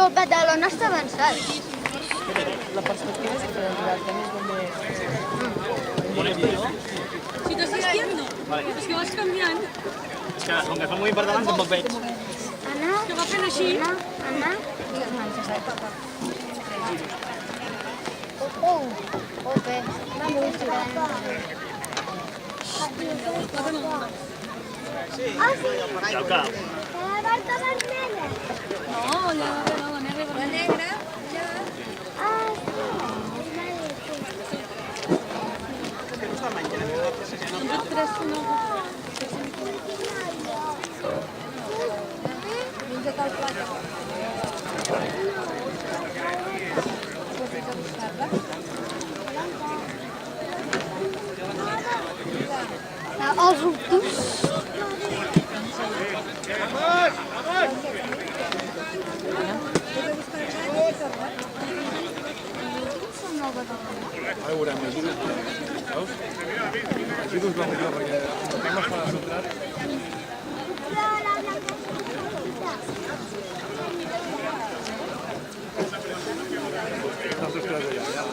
Però Badalona està avançat. La perspectiva és diferent, el tenis Si t'estàs esquiando, és que vas canviant. És que com que es va movint per davant tampoc veig. Anna, Que va fent així. Anna. Ope. I el cap. No, la negra. La negra. Els ruptors. Ara ho veurem, ajuda't. Veus? Ajuda't la millor, perquè hem estat centrat. Estàs esperant allà, ja.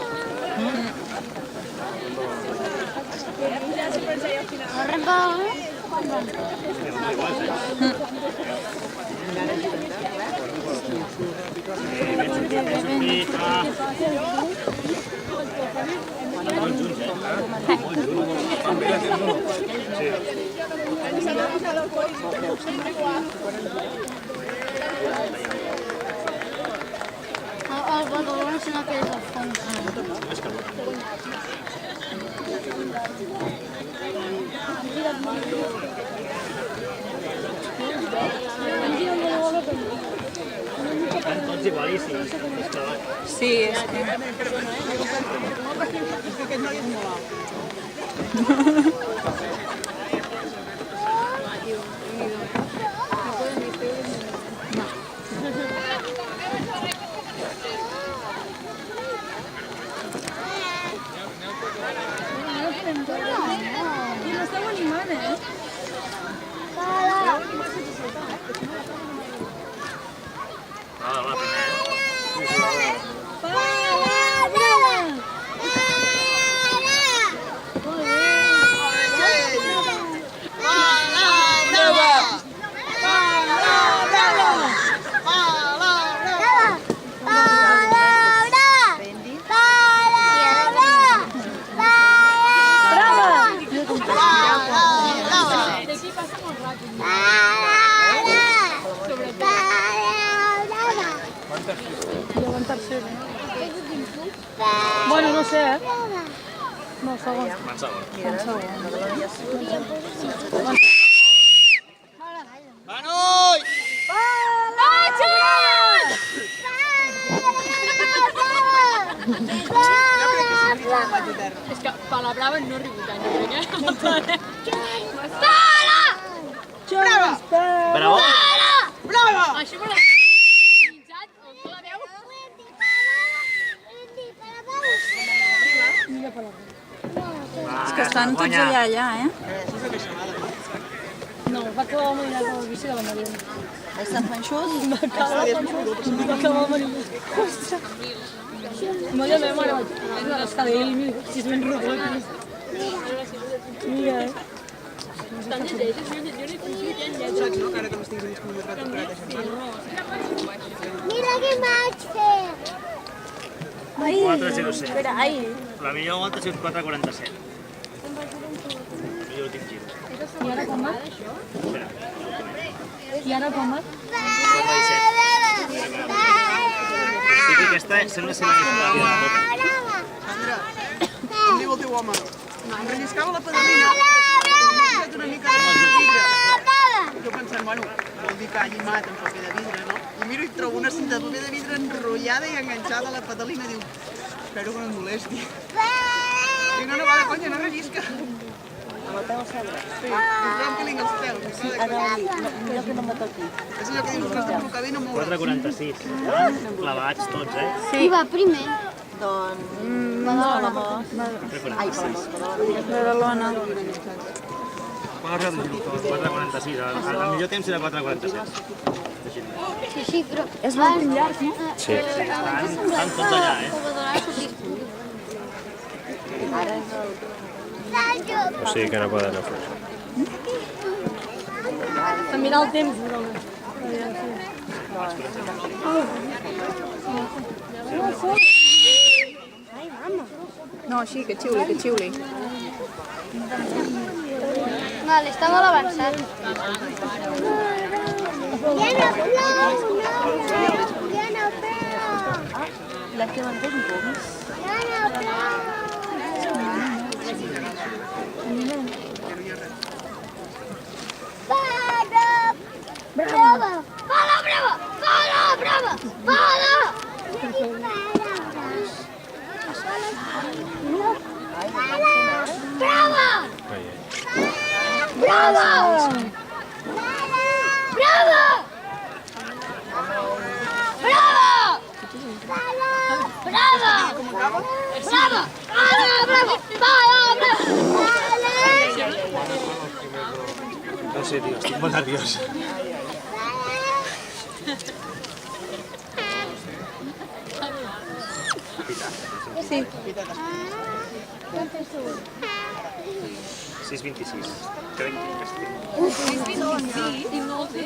El Badalona se n'ha quedat al fons. Estan tots igualíssims. Sí, és que... I l'esteu animant, Va, primer. Bueno, no sé, No, segon. En segon. Manui! És que palabrava no riu tant, Bravo! Això me l'ha organitzat amb la veu. És que estan tots allà, eh? No, va acabar amb el bici de la Mariona. Estan panxós? Va acabar amb el bici. No, jo la meva mare vaig a l'escala i ell, mira, si és ben rodó. Mira, estan llegeixes, jo no he fugit, ja en lletges. No, que ara que m'estiguis mig cronometrat per aquesta setmana. Mira què vaig fer. 4.07. Espera, ai. La millor volta ha sigut 4.47. Millor últim gir. I ara com va? Espera. I ara com va? 4.17. Sí que aquesta sembla ser la més ràpida de tota. Sandra, com diu el teu home? Em relliscava la pedalina, m'he fet una mica de vidre. Jo pensant, bueno, vol dir que ha llimat amb paper de vidre, no? I miro i trobo una cinta de paper de vidre enrotllada i enganxada a la pedalina. Diu, espero que no et molesti. Diu, no, va de conya, no rellisca. Amb el peu a sobre. Sí, em treu un peling als peus. Sí, ara mira que no me toqui. És allò que dius, que has de col·locar bé i no moure. 4.46. Estan clavats tots, eh? Qui va primer? Doncs... Badalona. Ai, Badalona. Quan has arribat? 4.46. El millor temps era 4.47. així, però... És l'últim llarg, no? Sí. Estan tots allà, eh? O sigui que no poden anar fora. A mirar el temps, però... No, així, que xiuli, que xiuli. Vale, està molt avançat. Brava! Fala, brava! Fala, brava! Fala! Brava! Brava! Brava! Brava! Brava! Brava! No sé, tio, estic molt nerviós. Sí. 6:26. Crec que estic... Sí, no, sí.